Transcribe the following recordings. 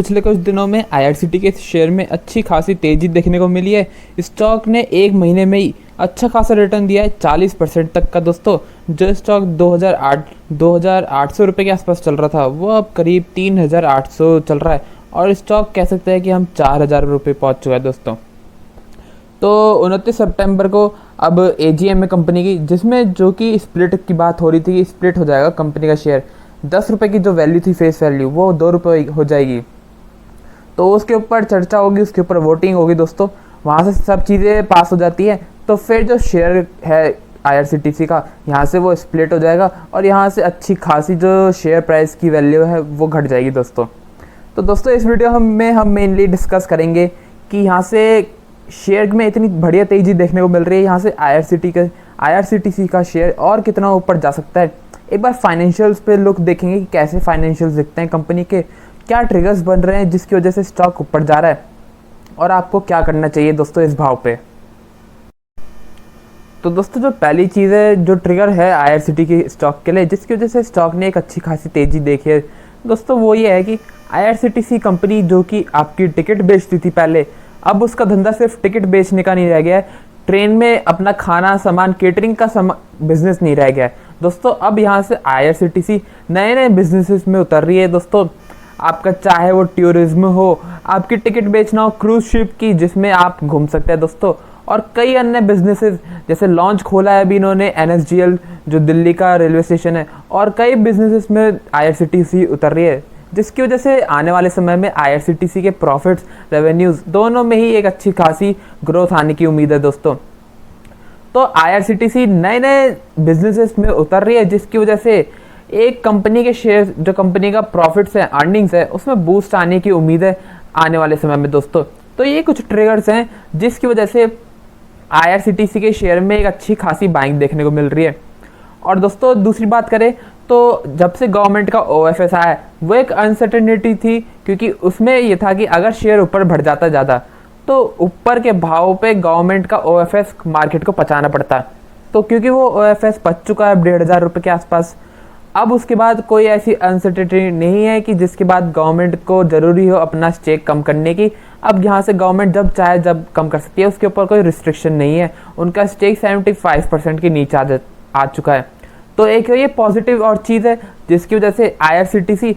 पिछले कुछ दिनों में आईआरसीटी के शेयर में अच्छी खासी तेज़ी देखने को मिली है। स्टॉक ने एक महीने में ही अच्छा खासा रिटर्न दिया है 40% तक का दोस्तों। जो स्टॉक 2800 रुपये के आसपास चल रहा था वो अब करीब 3800 चल रहा है और स्टॉक कह सकते हैं कि हम 4000 रुपये पहुँच चुका है दोस्तों। तो 29 सितंबर को अब एजीएम है कंपनी की, जिसमें जो कि स्प्लिट की बात हो रही थी कि स्प्लिट हो जाएगा कंपनी का शेयर। 10 रुपये की जो वैल्यू थी फेस वैल्यू वो 2 रुपये हो जाएगी। तो उसके ऊपर चर्चा होगी, उसके ऊपर वोटिंग होगी दोस्तों, वहाँ से सब चीज़ें पास हो जाती हैं। तो फिर जो शेयर है आईआरसीटीसी का यहाँ से वो स्प्लिट हो जाएगा और यहाँ से अच्छी खासी जो शेयर प्राइस की वैल्यू है वो घट जाएगी दोस्तों। तो दोस्तों इस वीडियो में हम मेनली डिस्कस करेंगे कि यहाँ से शेयर में इतनी बढ़िया तेज़ी देखने को मिल रही है, यहाँ से आईआरसीटीसी का शेयर और कितना ऊपर जा सकता है। एक बार फाइनेंशियल्स पे लुक देखेंगे कि कैसे फाइनेंशियल्स दिखते हैं कंपनी के, क्या ट्रिगर्स बन रहे हैं जिसकी वजह से स्टॉक ऊपर जा रहा है और आपको क्या करना चाहिए दोस्तों इस भाव पे। तो दोस्तों जो पहली चीज़ है, जो ट्रिगर है आईआरसीटी की स्टॉक के लिए जिसकी वजह से स्टॉक ने एक अच्छी खासी तेज़ी देखी है दोस्तों, वो ये है कि आईआरसीटीसी कंपनी जो कि आपकी टिकट बेचती थी पहले, अब उसका धंधा सिर्फ टिकट बेचने का नहीं रह गया है, ट्रेन में अपना खाना सामान केटरिंग का बिजनेस नहीं रह गया है दोस्तों। अब यहाँ से आईआरसीटीसी नए नए बिजनेसेस में उतर रही है दोस्तों। आपका चाहे वो टूरिज्म हो, आपकी टिकट बेचना हो क्रूज शिप की जिसमें आप घूम सकते हैं दोस्तों, और कई अन्य बिजनेसेस जैसे लॉन्च खोला है अभी इन्होंने एनएसजीएल जो दिल्ली का रेलवे स्टेशन है, और कई बिजनेसेस में आईआरसीटीसी उतर रही है जिसकी वजह से आने वाले समय में आईआरसीटीसी के प्रॉफिट्स रेवेन्यूज़ दोनों में ही एक अच्छी खासी ग्रोथ आने की उम्मीद है दोस्तों। तो आईआरसीटीसी नए नए बिजनेसेस में उतर रही है जिसकी वजह से एक कंपनी के शेयर जो कंपनी का प्रॉफिट्स है अर्निंग्स है उसमें बूस्ट आने की उम्मीद है आने वाले समय में दोस्तों। तो ये कुछ ट्रिगर्स हैं जिसकी वजह से आईआरसीटीसी के शेयर में एक अच्छी खासी बाइंग देखने को मिल रही है। और दोस्तों दूसरी बात करें तो जब से गवर्नमेंट का ओएफएस आया वो एक अनसर्टेनिटी थी, क्योंकि उसमें ये था कि अगर शेयर ऊपर बढ़ जाता ज़्यादा तो ऊपर के भाव पे गवर्नमेंट का ओएफएस मार्केट को पचाना पड़ता। तो क्योंकि वो ओएफएस पच चुका है 1500 रुपये के आसपास, अब उसके बाद कोई ऐसी अनसर्टेनिटी नहीं है कि जिसके बाद गवर्नमेंट को ज़रूरी हो अपना स्टेक कम करने की। अब यहाँ से गवर्नमेंट जब चाहे जब कम कर सकती है, उसके ऊपर कोई रिस्ट्रिक्शन नहीं है। उनका स्टेक 75% के नीचे आ चुका है। तो एक ये पॉजिटिव और चीज़ है जिसकी वजह से आईआरसीटीसी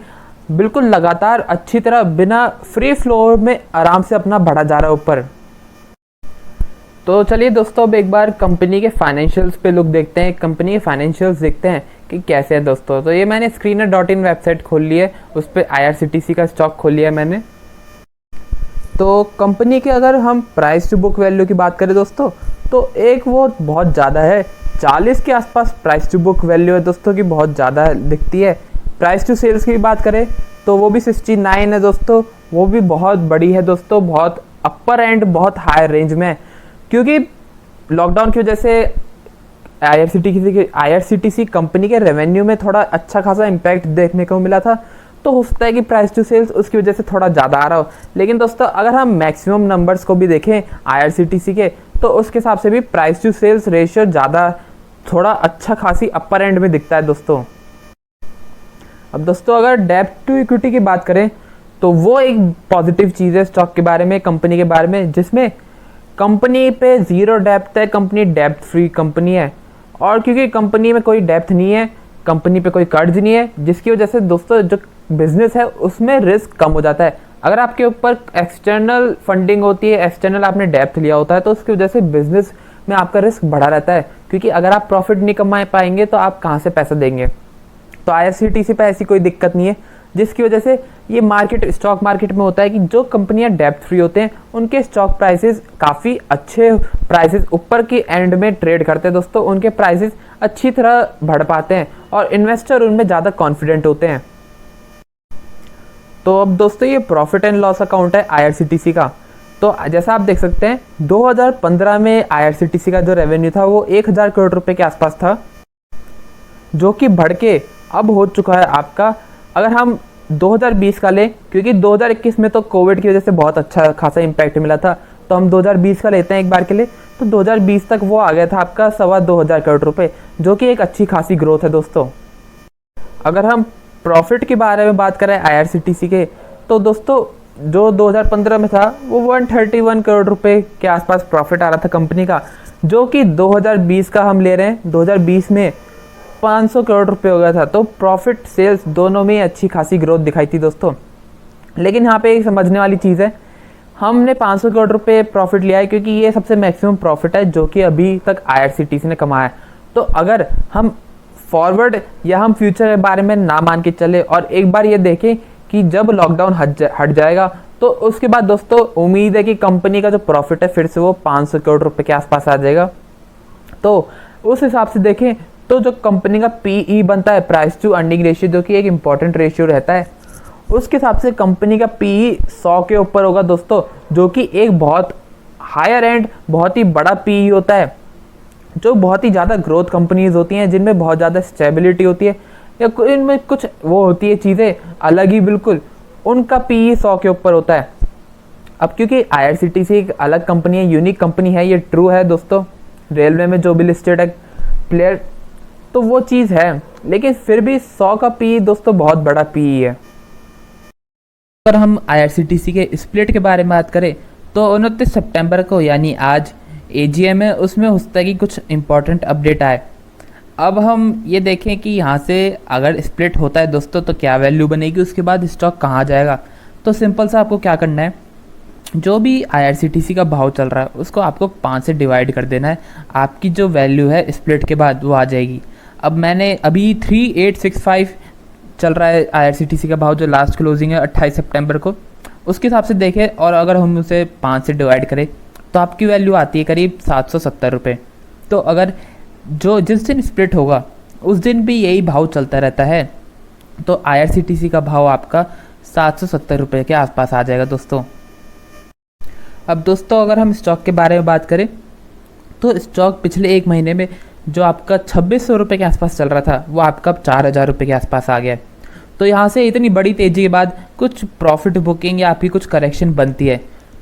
बिल्कुल लगातार अच्छी तरह बिना फ्री फ्लो में आराम से अपना बढ़ा जा रहा है ऊपर। तो चलिए दोस्तों अब एक बार कंपनी के फाइनेंशियल्स पे लुक देखते हैं, कंपनी के फाइनेंशियल्स देखते हैं कि कैसे है दोस्तों। तो ये मैंने screener.in वेबसाइट खोल ली है, उस पर आईआरसीटीसी का स्टॉक खोल लिया है मैंने। तो कंपनी के अगर हम प्राइस टू बुक वैल्यू की बात करें दोस्तों तो एक वो बहुत ज़्यादा है, 40 के आसपास प्राइस टू बुक वैल्यू है दोस्तों की, बहुत ज़्यादा दिखती है। प्राइस टू सेल्स की बात करें तो वो भी 69 है दोस्तों, वो भी बहुत बड़ी है दोस्तों, बहुत अपर एंड बहुत हाई रेंज में है। क्योंकि लॉकडाउन की वजह से आईआरसीटीसी कंपनी के रेवेन्यू में थोड़ा अच्छा खासा इम्पैक्ट देखने को मिला था, तो हो सकता है कि प्राइस टू सेल्स उसकी वजह से थोड़ा ज़्यादा आ रहा हो। लेकिन दोस्तों अगर हम मैक्सिमम नंबर्स को भी देखें आईआरसीटीसी के तो उसके हिसाब से भी प्राइस टू सेल्स रेशियो ज़्यादा थोड़ा अच्छा खासी अपर एंड में दिखता है दोस्तों। अब दोस्तों अगर डेब्ट टू इक्विटी की बात करें तो वो एक पॉजिटिव चीज़ है स्टॉक के बारे में, कंपनी के बारे में, जिसमें कंपनी पे ज़ीरो डेब्ट है, कंपनी डेब्ट फ्री कंपनी है। और क्योंकि कंपनी में कोई डेब्ट नहीं है, कंपनी पे कोई कर्ज नहीं है, जिसकी वजह से दोस्तों जो बिजनेस है उसमें रिस्क कम हो जाता है। अगर आपके ऊपर एक्सटर्नल फंडिंग होती है, एक्सटर्नल आपने डेब्ट लिया होता है, तो उसकी वजह से बिजनेस में आपका रिस्क बढ़ा रहता है, क्योंकि अगर आप प्रॉफिट नहीं कमा पाएंगे तो आप कहाँ से पैसा देंगे। तो आईआरसीटीसी पे ऐसी कोई दिक्कत नहीं है, जिसकी वजह से ये स्टॉक मार्केट में होता है कि जो कंपनियां डेब्ट फ्री होते हैं उनके स्टॉक प्राइसेस काफ़ी अच्छे प्राइसेस ऊपर की एंड में ट्रेड करते हैं दोस्तों, उनके प्राइसेस अच्छी तरह बढ़ पाते हैं और इन्वेस्टर उनमें ज़्यादा कॉन्फिडेंट होते हैं। तो अब दोस्तों ये प्रॉफिट एंड लॉस अकाउंट है आईआरसीटीसी का। तो जैसा आप देख सकते हैं 2015 में आईआरसीटीसी का जो रेवेन्यू था वो 1000 करोड़ रुपए के आसपास था, जो कि बढ़ के अब हो चुका है आपका, अगर हम 2020 का लें, क्योंकि 2021 में तो कोविड की वजह से बहुत अच्छा खासा इम्पैक्ट मिला था, तो हम 2020 का लेते हैं एक बार के लिए, तो 2020 तक वो आ गया था आपका 2.25 करोड़ रुपए, जो कि एक अच्छी खासी ग्रोथ है दोस्तों। अगर हम प्रॉफिट के बारे में बात करें आईआरसीटीसी के, तो दोस्तों जो 2015 में था वो 131 करोड़ रुपए के आसपास प्रॉफिट आ रहा था कंपनी का, जो कि 2020 का हम ले रहे हैं, 2020 में 500 करोड़ रुपए हो गया था। तो प्रॉफिट सेल्स दोनों में अच्छी खासी ग्रोथ दिखाई थी दोस्तों। लेकिन यहाँ पे एक समझने वाली चीज़ है, हमने 500 करोड़ रुपए प्रॉफिट लिया है क्योंकि ये सबसे मैक्सिमम प्रॉफिट है जो कि अभी तक आईआरसीटीसी ने कमाया है। तो अगर हम फॉरवर्ड या हम फ्यूचर के बारे में ना मान के चले और एक बार ये देखें कि जब लॉकडाउन हट जाएगा तो उसके बाद दोस्तों उम्मीद है कि कंपनी का जो प्रॉफिट है फिर से वो 500 करोड़ रुपए के आसपास आ जाएगा। तो उस हिसाब से देखें तो जो कंपनी का पीई बनता है, प्राइस टू अर्निंग रेशियो, जो कि एक इंपॉर्टेंट रेशियो रहता है, उसके हिसाब से कंपनी का पीई 100 के ऊपर होगा दोस्तों, जो कि एक बहुत हायर एंड बहुत ही बड़ा पीई होता है। जो बहुत ही ज़्यादा ग्रोथ कंपनीज होती हैं जिनमें बहुत ज़्यादा स्टेबिलिटी होती है या इनमें कुछ वो होती है चीज़ें अलग ही बिल्कुल, उनका पीई 100 के ऊपर होता है। अब क्योंकि आईआरसीटीसी एक अलग कंपनी है, यूनिक कंपनी है, ये ट्रू है दोस्तों, रेलवे में जो भी लिस्टेड है प्लेयर, तो वो चीज़ है, लेकिन फिर भी 100 का पीई दोस्तों बहुत बड़ा पीई है। अगर हम आईआरसीटीसी के स्प्लिट के बारे में बात करें तो 29 सितंबर को यानी आज एजीएम है, उसमें हो सकता है कि कुछ इंपॉर्टेंट अपडेट आए। अब हम ये देखें कि यहाँ से अगर स्प्लिट होता है दोस्तों तो क्या वैल्यू बनेगी, उसके बाद स्टॉक कहाँ जाएगा। तो सिंपल सा आपको क्या करना है, जो भी आईआरसीटीसी का भाव चल रहा है उसको आपको 5 से डिवाइड कर देना है, आपकी जो वैल्यू है स्प्लिट के बाद वो आ जाएगी। अब मैंने अभी 3865 चल रहा है आईआरसीटीसी का भाव, जो लास्ट क्लोजिंग है 28 सितंबर को, उसके हिसाब से देखें और अगर हम उसे 5 से डिवाइड करें तो आपकी वैल्यू आती है करीब 770 रुपये। तो अगर जिस दिन स्प्लिट होगा उस दिन भी यही भाव चलता रहता है तो आईआरसीटीसी का भाव आपका 770 रुपये के आसपास आ जाएगा दोस्तों। अब दोस्तों अगर हम स्टॉक के बारे में बात करें तो स्टॉक पिछले एक महीने में जो आपका 2600 रुपये के आसपास चल रहा था वो आपका 4000 रुपये के आसपास आ गया है। तो यहाँ से इतनी बड़ी तेज़ी के बाद कुछ प्रॉफिट बुकिंग या आपकी कुछ करेक्शन बनती है,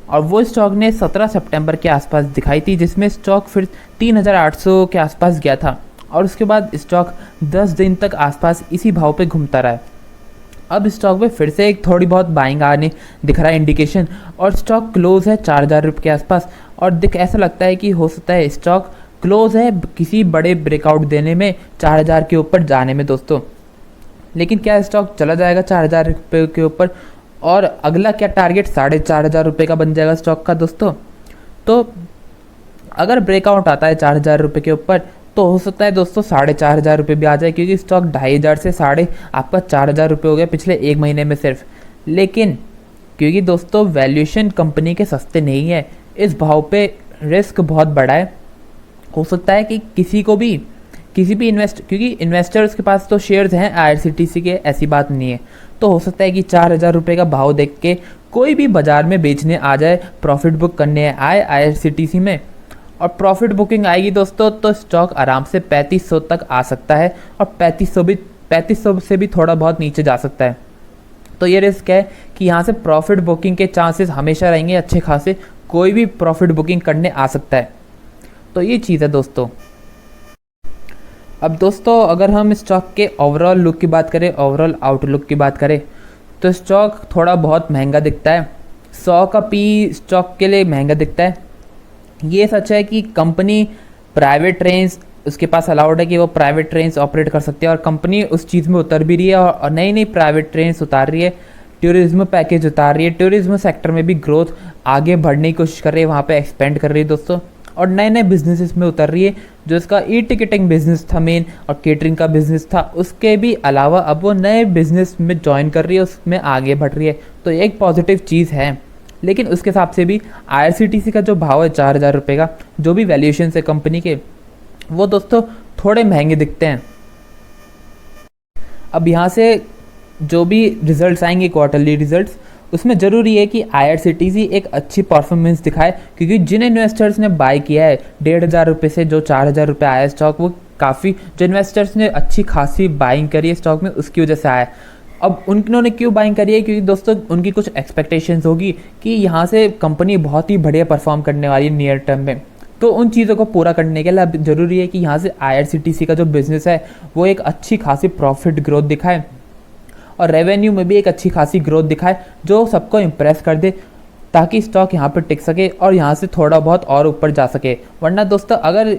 और वो स्टॉक ने 17 सितंबर के आसपास दिखाई थी, जिसमें स्टॉक फिर 3800 के आसपास गया था और उसके बाद स्टॉक 10 दिन तक आसपास इसी भाव पे घूमता रहा है। अब स्टॉक में फिर से एक थोड़ी बहुत बाइंग आने दिख रहा है इंडिकेशन, और स्टॉक क्लोज है 4000 रुपये के आसपास, और ऐसा लगता है कि हो सकता है स्टॉक क्लोज है किसी बड़े ब्रेकआउट देने में 4000 के ऊपर जाने में दोस्तों। लेकिन क्या स्टॉक चला जाएगा 4000 रुपये के ऊपर, और अगला क्या टारगेट 4500 रुपये का बन जाएगा स्टॉक का दोस्तों। तो अगर ब्रेकआउट आता है 4000 रुपये के ऊपर तो हो सकता है दोस्तों 4500 रुपये भी आ जाए, क्योंकि स्टॉक 2500 से साढ़े आपका 4000 रुपये हो गया पिछले एक महीने में सिर्फ। लेकिन क्योंकि दोस्तों वैल्यूएशन कंपनी के सस्ते नहीं है, इस भाव पे रिस्क बहुत बड़ा है। हो सकता है कि किसी भी क्योंकि इन्वेस्टर्स के पास तो शेयर्स हैं आईआरसीटीसी के, ऐसी बात नहीं है, तो हो सकता है कि 4000 रुपये का भाव देख के कोई भी बाजार में बेचने आ जाए, प्रॉफिट बुक करने आए आईआरसीटीसी में, और प्रॉफिट बुकिंग आएगी दोस्तों तो स्टॉक आराम से 3500 तक आ सकता है, और 3500 से भी थोड़ा बहुत नीचे जा सकता है। तो ये रिस्क है कि यहाँ से प्रॉफिट बुकिंग के चांसेस हमेशा रहेंगे अच्छे खासे, कोई भी प्रॉफिट बुकिंग करने आ सकता है। तो ये चीज़ है दोस्तों। अब दोस्तों अगर हम स्टॉक के ओवरऑल लुक की बात करें, ओवरऑल आउटलुक की बात करें, तो स्टॉक थोड़ा बहुत महंगा दिखता है। 100 का पी स्टॉक के लिए महंगा दिखता है। ये सच है कि कंपनी प्राइवेट ट्रेन्स उसके पास अलाउड है कि वो प्राइवेट ट्रेन्स ऑपरेट कर सकती है, और कंपनी उस चीज़ में उतर भी रही है और नई नई प्राइवेट ट्रेन्स उतार रही है, टूरिज्म पैकेज उतार रही है, टूरिज्म सेक्टर में भी ग्रोथ आगे बढ़ने की कोशिश कर रही है, वहाँ पे एक्सपेंड कर रही है दोस्तों, और नए नए बिजनेसेस में उतर रही है। जो इसका ई टिकटिंग बिजनेस था मेन और केटरिंग का बिजनेस था, उसके भी अलावा अब वो नए बिजनेस में ज्वाइन कर रही है, उसमें आगे बढ़ रही है। तो एक पॉजिटिव चीज़ है। लेकिन उसके हिसाब से भी आईआरसीटीसी का जो भाव है 4000 रुपये का, जो भी वैल्यूएशन है कंपनी के, वो दोस्तों थोड़े महंगे दिखते हैं। अब यहाँ से जो भी रिजल्ट्स आएंगे क्वार्टरली रिजल्ट्स, उसमें ज़रूरी है कि आईआरसीटीसी एक अच्छी परफॉर्मेंस दिखाए, क्योंकि जिन इन्वेस्टर्स ने बाय किया है 1500 रुपये से जो 4000 रुपये आया स्टॉक, वो काफ़ी जो इन्वेस्टर्स ने अच्छी खासी बाइंग करी है स्टॉक में, उसकी वजह से आया। अब उन्होंने क्यों बाइंग करी है, क्योंकि दोस्तों उनकी कुछ एक्सपेक्टेशंस होगी कि यहाँ से कंपनी बहुत ही बढ़िया परफॉर्म करने वाली है नियर टर्म में। तो उन चीज़ों को पूरा करने के लिए अब ज़रूरी है कि यहाँ से आईआरसीटीसी का जो बिज़नेस है वो एक अच्छी खासी प्रॉफिट ग्रोथ दिखाए। और रेवेन्यू में भी एक अच्छी खासी ग्रोथ दिखाए जो सबको इम्प्रेस कर दे, ताकि स्टॉक यहाँ पर टिक सके और यहाँ से थोड़ा बहुत और ऊपर जा सके। वरना दोस्तों अगर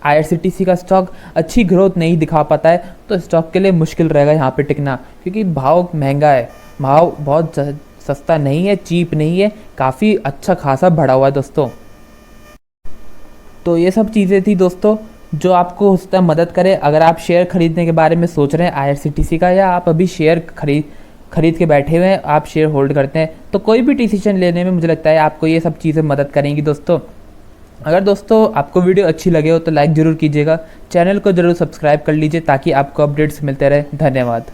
IRCTC का स्टॉक अच्छी ग्रोथ नहीं दिखा पाता है तो स्टॉक के लिए मुश्किल रहेगा यहाँ पे टिकना, क्योंकि भाव महंगा है, भाव बहुत सस्ता नहीं है, चीप नहीं है, काफ़ी अच्छा खासा बढ़ा हुआ है दोस्तों। तो ये सब चीज़ें थी दोस्तों जो आपको उस तरह मदद करे अगर आप शेयर खरीदने के बारे में सोच रहे हैं IRCTC का, या आप अभी शेयर खरीद के बैठे हुए हैं, आप शेयर होल्ड करते हैं, तो कोई भी डिसीजन लेने में मुझे लगता है आपको ये सब चीज़ें मदद करेंगी दोस्तों। अगर दोस्तों आपको वीडियो अच्छी लगे हो तो लाइक ज़रूर कीजिएगा, चैनल को ज़रूर सब्सक्राइब कर लीजिए ताकि आपको अपडेट्स मिलते रहे। धन्यवाद।